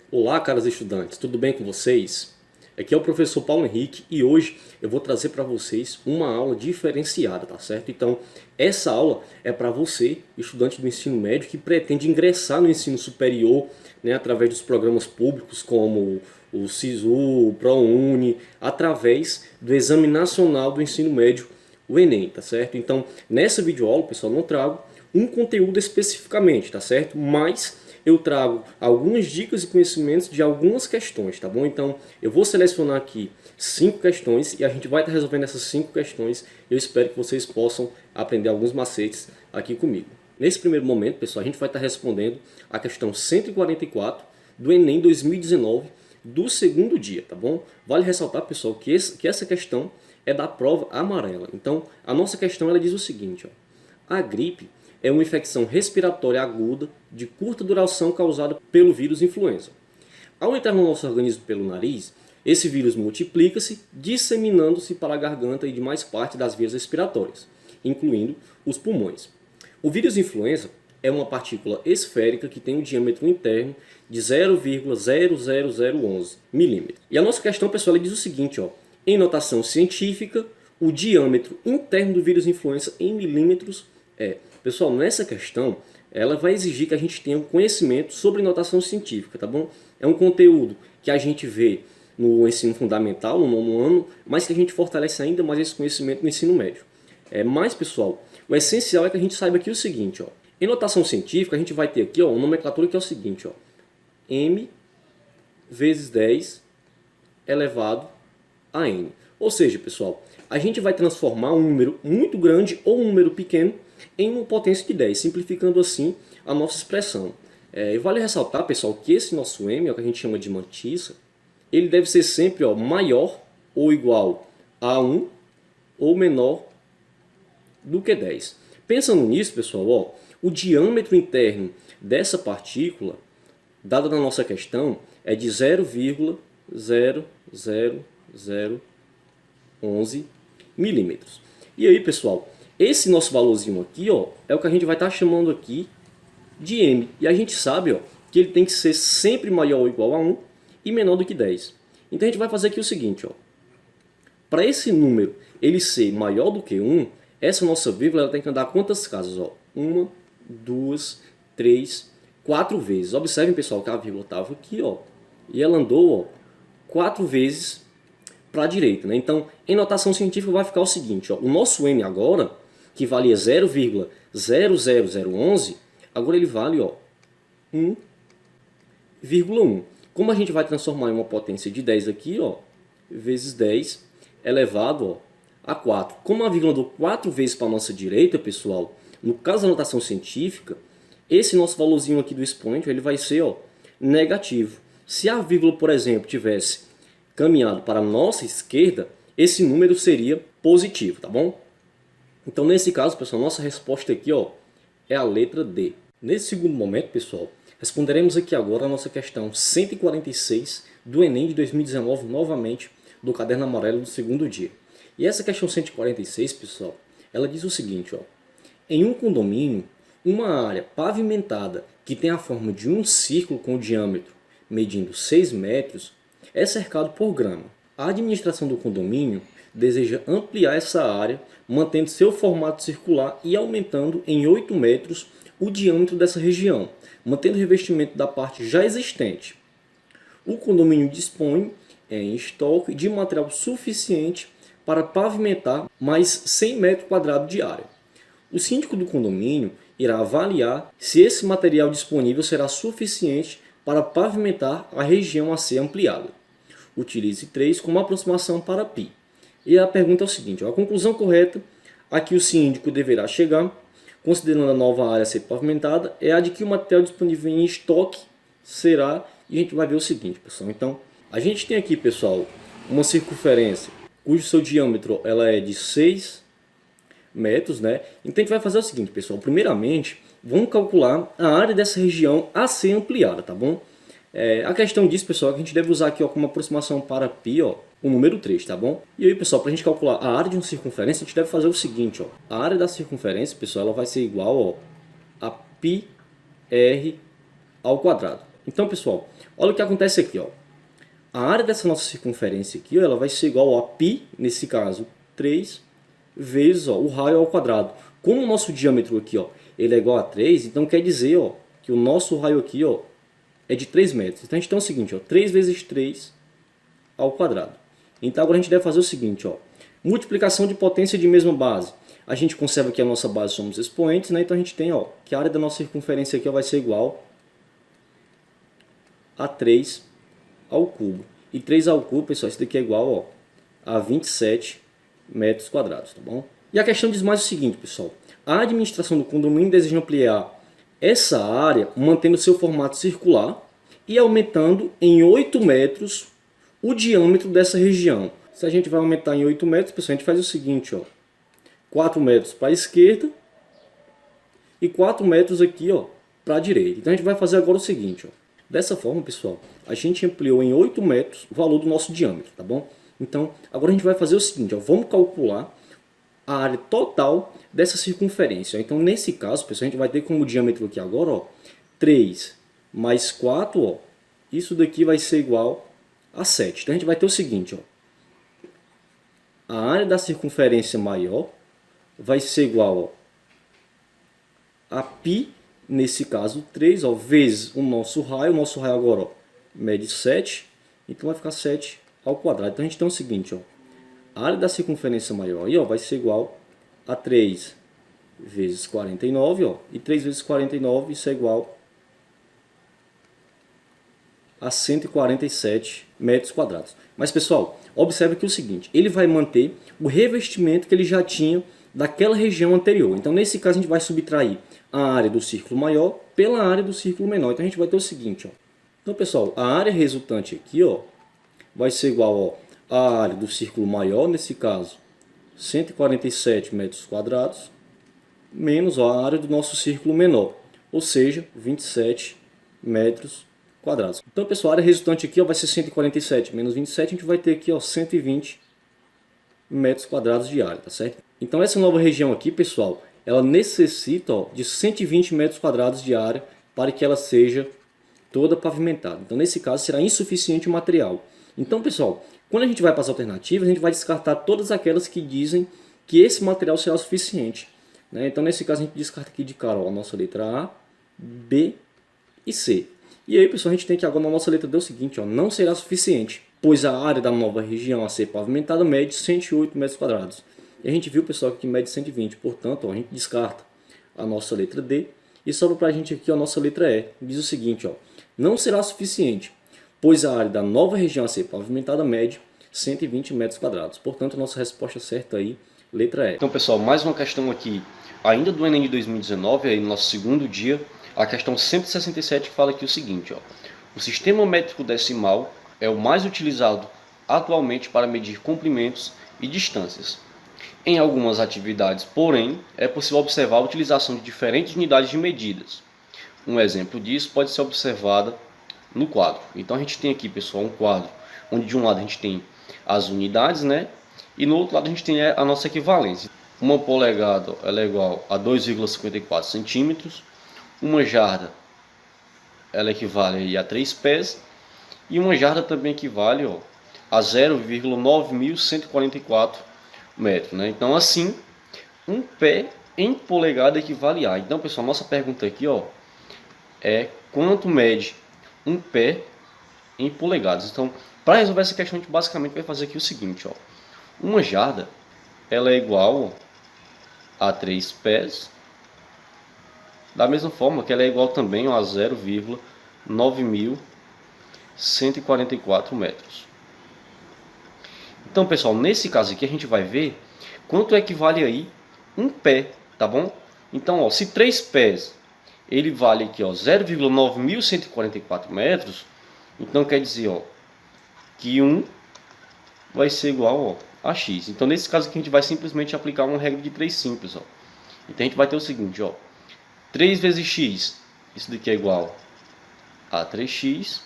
Olá, caros estudantes, tudo bem com vocês? Aqui é o professor Paulo Henrique e hoje eu vou trazer para vocês uma aula diferenciada, tá certo? Então, essa aula é para você, estudante do ensino médio, que pretende ingressar no ensino superior, né, através dos programas públicos como o SISU, o ProUni, através do Exame Nacional do Ensino Médio, o Enem, tá certo? Então, nessa videoaula, pessoal, não trago um conteúdo especificamente, tá certo? Mas eu trago algumas dicas e conhecimentos de algumas questões, tá bom? Então, eu vou selecionar aqui 5 questões e a gente vai estar resolvendo essas 5 questões. Eu espero que vocês possam aprender alguns macetes aqui comigo. Nesse primeiro momento, pessoal, a gente vai estar respondendo a questão 144 do Enem 2019 do segundo dia, tá bom? Vale ressaltar, pessoal, que essa questão é da prova amarela. Então, a nossa questão ela diz o seguinte, ó: a gripe é uma infecção respiratória aguda de curta duração causada pelo vírus influenza. Ao entrar no nosso organismo pelo nariz, esse vírus multiplica-se, disseminando-se para a garganta e demais partes das vias respiratórias, incluindo os pulmões. O vírus influenza é uma partícula esférica que tem um diâmetro interno de 0,00011 milímetros. E a nossa questão, pessoal, diz o seguinte, ó: em notação científica, o diâmetro interno do vírus influenza em milímetros é... Pessoal, nessa questão, ela vai exigir que a gente tenha um conhecimento sobre notação científica, tá bom? É um conteúdo que a gente vê no ensino fundamental, no nono ano, mas que a gente fortalece ainda mais esse conhecimento no ensino médio. Mas, pessoal, o essencial é que a gente saiba aqui o seguinte, ó: em notação científica, a gente vai ter aqui, ó, uma nomenclatura que é o seguinte, ó: m vezes 10 elevado a n. Ou seja, pessoal, a gente vai transformar um número muito grande ou um número pequeno em uma potência de 10, simplificando assim a nossa expressão. E vale ressaltar, pessoal, que esse nosso m, que a gente chama de mantissa, ele deve ser sempre, ó, maior ou igual a 1 ou menor do que 10. Pensando nisso, pessoal, ó, o diâmetro interno dessa partícula, dada na nossa questão, é de 0,00011 milímetros. E aí, pessoal, esse nosso valorzinho aqui, ó, é o que a gente vai estar chamando aqui de m. E a gente sabe, ó, que ele tem que ser sempre maior ou igual a 1 e menor do que 10. Então a gente vai fazer aqui o seguinte, ó: para esse número ele ser maior do que 1, essa nossa vírgula ela tem que andar quantas casas? Ó? 1, 2, 3, 4 vezes. Observem, pessoal, que a vírgula estava aqui, ó, e ela andou, ó, 4 vezes para a direita, né? Então, em notação científica vai ficar o seguinte, ó: o nosso m agora, que valia 0,00011, agora ele vale, ó, 1,1. Como a gente vai transformar em uma potência de 10 aqui, ó, vezes 10 elevado, ó, a 4. Como a vírgula andou 4 vezes para a nossa direita, pessoal, no caso da notação científica, esse nosso valorzinho aqui do expoente, ele vai ser, ó, negativo. Se a vírgula, por exemplo, tivesse caminhado para a nossa esquerda, esse número seria positivo, tá bom? Então, nesse caso, pessoal, nossa resposta aqui, ó, é a letra D. Nesse segundo momento, pessoal, responderemos aqui agora a nossa questão 146 do Enem de 2019, novamente, do caderno amarelo do segundo dia. E essa questão 146, pessoal, ela diz o seguinte, ó: em um condomínio, uma área pavimentada que tem a forma de um círculo com diâmetro medindo 6 metros é cercado por grama. A administração do condomínio deseja ampliar essa área, mantendo seu formato circular e aumentando em 8 metros o diâmetro dessa região, mantendo o revestimento da parte já existente. O condomínio dispõe em estoque de material suficiente para pavimentar mais 100 metros quadrados de área. O síndico do condomínio irá avaliar se esse material disponível será suficiente para pavimentar a região a ser ampliada. Utilize 3 como aproximação para π. E a pergunta é o seguinte, ó: a conclusão correta a que o síndico deverá chegar, considerando a nova área a ser pavimentada, é a de que o material disponível em estoque será... E a gente vai ver o seguinte, pessoal. Então, a gente tem aqui, pessoal, uma circunferência cujo seu diâmetro ela é de 6 metros, né? Então a gente vai fazer o seguinte, pessoal. Primeiramente, vamos calcular a área dessa região a ser ampliada, tá bom? A questão diz, pessoal, que a gente deve usar aqui, ó, como aproximação para π, ó, o número 3, tá bom? E aí, pessoal, para a gente calcular a área de uma circunferência, a gente deve fazer o seguinte, ó: a área da circunferência, pessoal, ela vai ser igual, ó, a πr ao quadrado. Então, pessoal, olha o que acontece aqui, ó. A área dessa nossa circunferência aqui, ó, ela vai ser igual a π, nesse caso, 3 vezes ó, o raio ao quadrado. Como o nosso diâmetro aqui ó, ele é igual a 3, então quer dizer ó, que o nosso raio aqui ó, é de 3 metros. Então a gente tem o seguinte, ó, 3 vezes 3 ao quadrado. Então agora a gente deve fazer o seguinte, ó, multiplicação de potência de mesma base. A gente conserva que a nossa base somos expoentes, né? Então a gente tem ó, que a área da nossa circunferência aqui ó, vai ser igual a 3 ao cubo. E 3 ao cubo, pessoal, isso daqui é igual ó, a 27 metros quadrados, tá bom? E a questão diz mais o seguinte, pessoal. A administração do condomínio deseja ampliar essa área mantendo seu formato circular e aumentando em 8 metros o diâmetro dessa região. Se a gente vai aumentar em 8 metros, pessoal, a gente faz o seguinte, ó. 4 metros para a esquerda e 4 metros aqui, ó, para a direita. Então a gente vai fazer agora o seguinte, ó. Dessa forma, pessoal, a gente ampliou em 8 metros o valor do nosso diâmetro, tá bom? Então, agora a gente vai fazer o seguinte, ó, vamos calcular a área total dessa circunferência. Então, nesse caso, pessoal, a gente vai ter como diâmetro aqui agora, ó, 3 mais 4, ó, isso daqui vai ser igual a 7. Então, a gente vai ter o seguinte, ó, a área da circunferência maior vai ser igual ó, a π, nesse caso 3, ó, vezes o nosso raio agora ó, mede 7, então vai ficar 7 ao quadrado. Então a gente tem o seguinte, ó, a área da circunferência maior aí, ó, vai ser igual a 3 vezes 49, ó, e 3 vezes 49 isso é igual a 147 metros quadrados. Mas pessoal, observe aqui o seguinte, ele vai manter o revestimento que ele já tinha daquela região anterior. Então nesse caso a gente vai subtrair a área do círculo maior pela área do círculo menor. Então a gente vai ter o seguinte, ó. Então pessoal, a área resultante aqui ó, vai ser igual ó, à área do círculo maior, nesse caso 147 metros quadrados, menos ó, a área do nosso círculo menor, ou seja, 27 metros quadrados. Então pessoal, a área resultante aqui ó, vai ser 147 menos 27, a gente vai ter aqui ó, 120 metros quadrados de área, tá certo? Então essa nova região aqui, pessoal, ela necessita ó, de 120 metros quadrados de área para que ela seja toda pavimentada. Então nesse caso será insuficiente o material. Então pessoal, quando a gente vai para as alternativas, a gente vai descartar todas aquelas que dizem que esse material será suficiente, né? Então nesse caso a gente descarta aqui de cara ó, a nossa letra A, B e C. E aí pessoal, a gente tem que agora na nossa letra D o seguinte, ó, não será suficiente, pois a área da nova região a ser pavimentada mede 108 metros quadrados. E a gente viu, pessoal, que mede 120, portanto, ó, a gente descarta a nossa letra D e sobra para a gente aqui a nossa letra E. Diz o seguinte, ó, não será suficiente, pois a área da nova região a ser pavimentada mede 120 metros quadrados. Portanto, a nossa resposta certa aí, letra E. Então, pessoal, mais uma questão aqui, ainda do Enem de 2019, aí no nosso segundo dia, a questão 167 que fala aqui o seguinte, ó, o sistema métrico decimal é o mais utilizado atualmente para medir comprimentos e distâncias. Em algumas atividades, porém, é possível observar a utilização de diferentes unidades de medidas. Um exemplo disso pode ser observado no quadro. Então a gente tem aqui, pessoal, um quadro onde de um lado a gente tem as unidades, né? E no outro lado a gente tem a nossa equivalência. Uma polegada ela é igual a 2,54 centímetros. Uma jarda ela equivale a 3 pés. E uma jarda também equivale ó, a 0,9144 metros, né? Então assim, um pé em polegada equivale a. Então pessoal, nossa pergunta aqui ó, é quanto mede um pé em polegadas. Então para resolver essa questão a gente basicamente vai fazer aqui o seguinte, ó, uma jarda ela é igual a 3 pés, da mesma forma que ela é igual também ó, a 0,9144 metros. Então pessoal, nesse caso aqui a gente vai ver quanto equivale aí um pé, tá bom? Então ó, se 3 pés ele vale aqui 0,9144 metros, então quer dizer ó, que 1 vai ser igual ó, a x. Então nesse caso aqui a gente vai simplesmente aplicar uma regra de 3 simples. Ó. Então a gente vai ter o seguinte, ó, 3 vezes x, isso daqui é igual a 3x,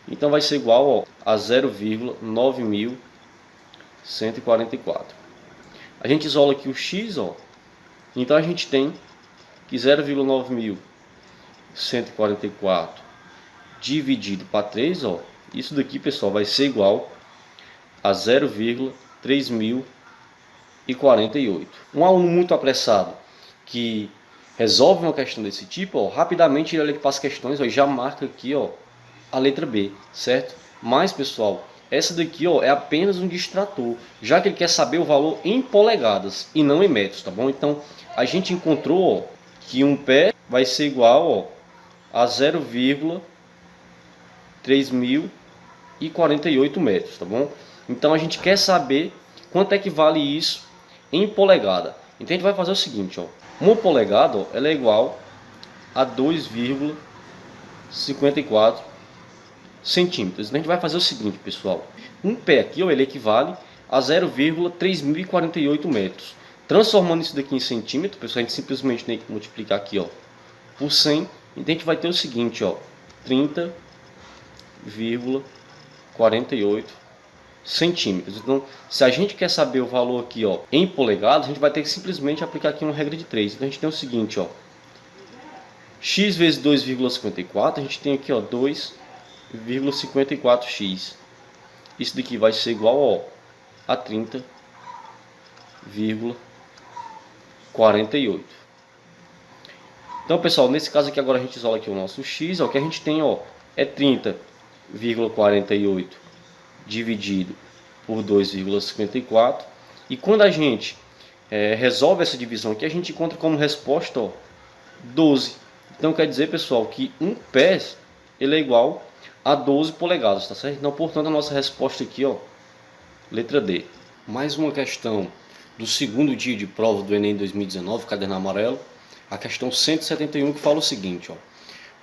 então vai ser igual ó, a 0,9144. A gente isola aqui o x, ó, então a gente tem que 0,9144 dividido para 3, ó, isso daqui, pessoal, vai ser igual a 0,3048. Um aluno muito apressado que resolve uma questão desse tipo, ó, rapidamente ele olha para as questões, ó, e já marca aqui, ó, a letra B, certo? Mas, pessoal, essa daqui, ó, é apenas um distrator, já que ele quer saber o valor em polegadas e não em metros, tá bom? Então, a gente encontrou, ó, que um pé vai ser igual, ó, a 0,3048 metros, tá bom? Então, a gente quer saber quanto é que vale isso em polegada. Então, a gente vai fazer o seguinte, ó, uma polegada, ó, ela é igual a 2,54 centímetros. Então a gente vai fazer o seguinte, pessoal. Um pé aqui, ó, ele equivale a 0,3048 metros. Transformando isso daqui em centímetro, pessoal, a gente simplesmente tem que multiplicar aqui, ó, por 100. Então a gente vai ter o seguinte, ó, 30,48 centímetros. Então, se a gente quer saber o valor aqui, ó, em polegadas, a gente vai ter que simplesmente aplicar aqui uma regra de 3. Então a gente tem o seguinte, ó, x vezes 2,54, a gente tem aqui, ó, 2,54x. Isso daqui vai ser igual, ó, a 30,48. Então, pessoal, nesse caso aqui agora a gente isola aqui o nosso x, ó, o que a gente tem, ó, é 30,48 dividido por 2,54. E quando a gente resolve essa divisão aqui, a gente encontra como resposta, ó, 12. Então quer dizer, pessoal, que um pé ele é igual a 12 polegadas, tá certo? Então, portanto, a nossa resposta aqui, ó, letra D. Mais uma questão do segundo dia de prova do Enem 2019, caderno amarelo, a questão 171, que fala o seguinte, ó: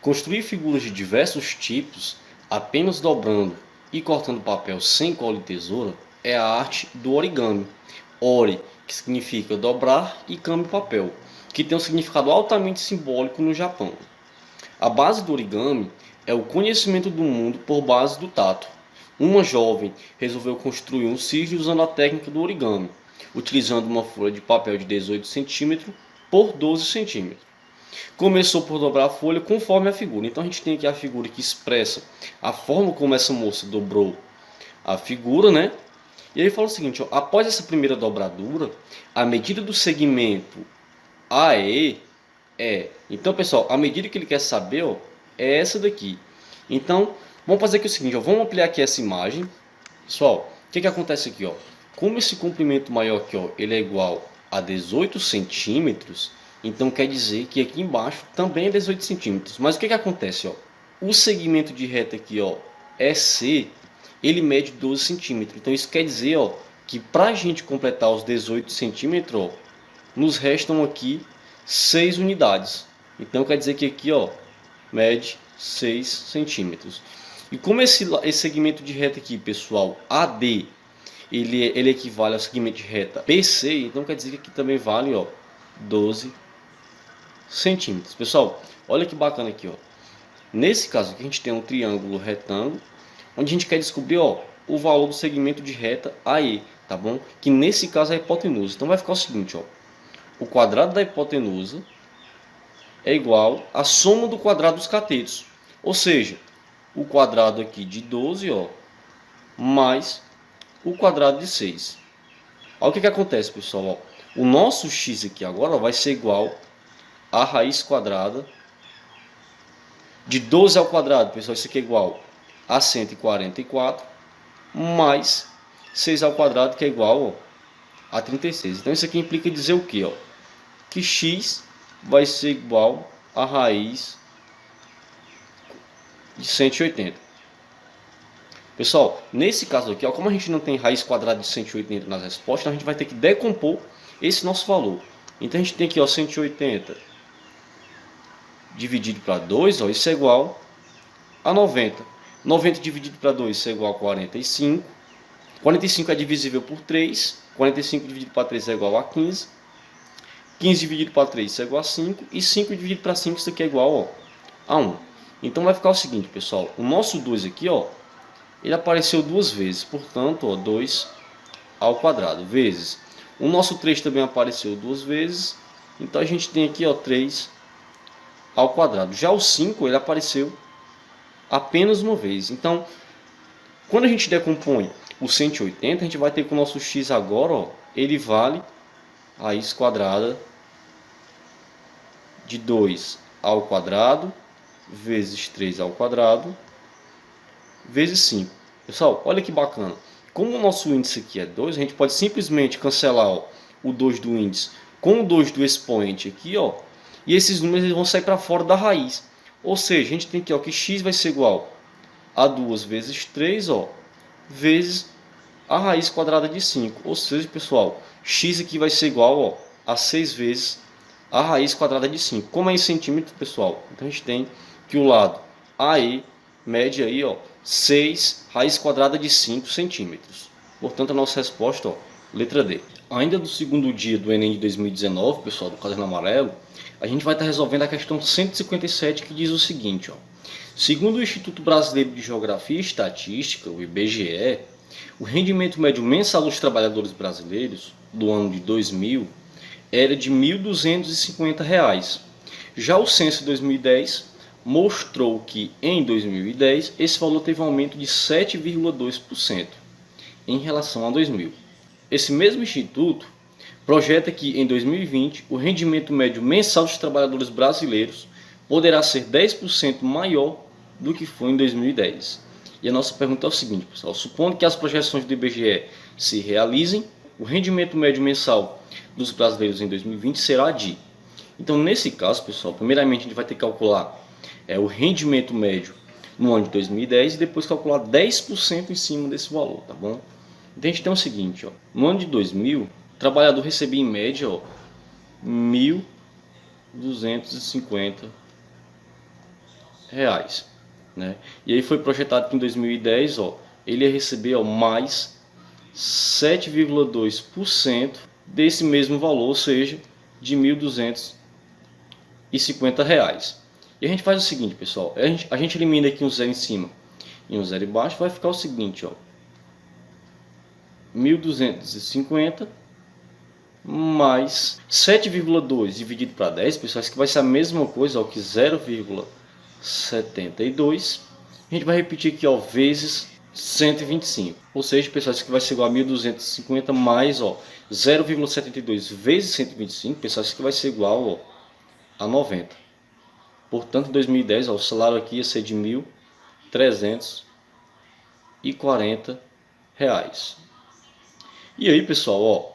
construir figuras de diversos tipos apenas dobrando e cortando papel sem cola e tesoura é a arte do origami. Ori, que significa dobrar, e kami, papel, que tem um significado altamente simbólico no Japão. A base do origami é o conhecimento do mundo por base do tato. Uma jovem resolveu construir um cisne usando a técnica do origami, utilizando uma folha de papel de 18 cm por 12 cm. Começou por dobrar a folha conforme a figura. Então a gente tem aqui a figura que expressa a forma como essa moça dobrou a figura, né? E aí fala o seguinte, ó, após essa primeira dobradura, a medida do segmento AE é... Então, pessoal, a medida que ele quer saber, ó, é essa daqui. Então, vamos fazer aqui o seguinte, ó, vamos ampliar aqui essa imagem. Pessoal, o que acontece aqui, ó? Como esse comprimento maior aqui, ó, ele é igual a 18 centímetros, então quer dizer que aqui embaixo também é 18 centímetros. Mas o que acontece, ó? O segmento de reta aqui, ó, EC, ele mede 12 centímetros. Então isso quer dizer, ó, que para a gente completar os 18 centímetros, ó, nos restam aqui 6 unidades. Então quer dizer que aqui, ó, mede 6 centímetros. E como esse segmento de reta aqui, pessoal, AD, ele equivale ao segmento de reta BC, então quer dizer que aqui também vale, ó, 12 centímetros. Pessoal, olha que bacana aqui, ó. Nesse caso aqui a gente tem um triângulo retângulo, onde a gente quer descobrir, ó, o valor do segmento de reta AE, tá bom? Que nesse caso é a hipotenusa. Então vai ficar o seguinte, ó, o quadrado da hipotenusa é igual à soma do quadrado dos catetos. Ou seja, o quadrado aqui de 12, ó, mais o quadrado de 6. Olha o que acontece, pessoal, ó. O nosso x aqui agora, ó, vai ser igual a raiz quadrada de 12 ao quadrado, pessoal. Isso aqui é igual a 144 mais 6 ao quadrado, que é igual, ó, a 36. Então isso aqui implica dizer o que, ó? Que x vai ser igual a raiz de 180. Pessoal, nesse caso aqui, ó, como a gente não tem raiz quadrada de 180 nas respostas, então a gente vai ter que decompor esse nosso valor. Então a gente tem aqui, ó, 180 dividido para 2, ó, isso é igual a 90. 90 dividido para 2, isso é igual a 45. 45 é divisível por 3. 45 dividido para 3 é igual a 15. 15 dividido para 3, isso é igual a 5. E 5 dividido para 5, isso aqui é igual, ó, a 1. Então vai ficar o seguinte, pessoal. O nosso 2 aqui, ó, ele apareceu duas vezes. Portanto, ó, 2 ao quadrado vezes. O nosso 3 também apareceu duas vezes. Então a gente tem aqui, ó, 3 ao quadrado. Já o 5, ele apareceu apenas uma vez. Então, quando a gente decompõe o 180, a gente vai ter que o nosso x agora, ó, ele vale a raiz quadrada de 2 ao quadrado vezes 3 ao quadrado vezes 5. Pessoal, olha que bacana. Como o nosso índice aqui é 2, a gente pode simplesmente cancelar, ó, o 2 do índice com o 2 do expoente aqui, ó, e esses números vão sair para fora da raiz. Ou seja, a gente tem aqui, ó, que x vai ser igual a 2 vezes 3, ó, vezes a raiz quadrada de 5. Ou seja, pessoal, x aqui vai ser igual, ó, a 6 vezes a raiz quadrada de 5. Como é em centímetros, pessoal? Então a gente tem que o lado AE mede aí, ó, 6 raiz quadrada de 5 centímetros. Portanto, a nossa resposta, ó, letra D. Ainda do segundo dia do Enem de 2019, pessoal, do caderno amarelo, a gente vai estar resolvendo a questão 157, que diz o seguinte, ó. Segundo o Instituto Brasileiro de Geografia e Estatística, o IBGE, o rendimento médio mensal dos trabalhadores brasileiros do ano de 2000 era de R$ 1.250. Já o censo de 2010 mostrou que em 2010 esse valor teve um aumento de 7,2% em relação a 2000. Esse mesmo instituto projeta que em 2020 o rendimento médio mensal dos trabalhadores brasileiros poderá ser 10% maior do que foi em 2010. E a nossa pergunta é o seguinte, pessoal: supondo que as projeções do IBGE se realizem, o rendimento médio mensal dos brasileiros em 2020 será de... Então, nesse caso, pessoal, primeiramente a gente vai ter que calcular o rendimento médio no ano de 2010 e depois calcular 10% em cima desse valor, tá bom? Então a gente tem o seguinte, ó, no ano de 2000, o trabalhador recebia em média, ó, R$ 1.250, né? E aí foi projetado que em 2010, ó, ele ia receber, ó, mais 7,2% desse mesmo valor, ou seja, de R$ 1.250. E a gente faz o seguinte, pessoal, a gente elimina aqui um zero em cima e um zero embaixo, vai ficar o seguinte, ó, 1.250 mais 7,2 dividido para 10, pessoal, isso aqui vai ser a mesma coisa, ó, que 0,72. A gente vai repetir aqui, ó, vezes 125. Ou seja, pessoal, isso aqui vai ser igual a 1.250 mais, ó, 0,72 vezes 125, pessoal, isso aqui vai ser igual, ó, a 90. Portanto, em 2010, ó, o salário aqui ia ser de R$ 1.340. E aí, pessoal, ó,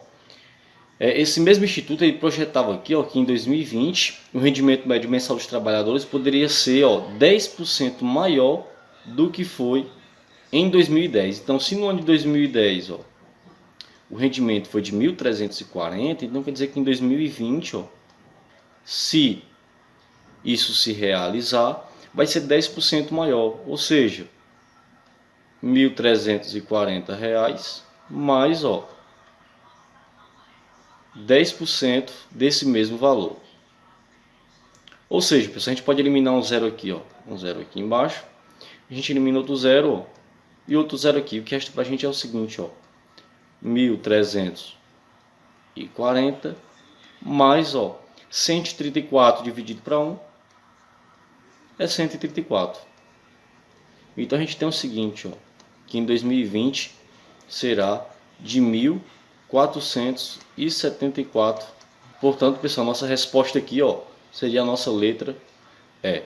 esse mesmo instituto ele projetava aqui, ó, que em 2020 o rendimento médio mensal dos trabalhadores poderia ser, ó, 10% maior do que foi em 2010. Então, se no ano de 2010, ó, o rendimento foi de 1.340, então quer dizer que em 2020, ó, se isso se realizar, vai ser 10% maior, ou seja, R$ 1.340 mais, ó, 10% desse mesmo valor. Ou seja, pessoal, a gente pode eliminar um zero aqui, ó, um zero aqui embaixo, a gente elimina outro zero, ó, e outro zero aqui. O que resta para a gente é o seguinte, ó, 1.340 mais, ó, 134 dividido para 1 é 134. Então a gente tem o seguinte, ó, que em 2020 será de 1.474. Portanto, pessoal, nossa resposta aqui, ó, seria a nossa letra E.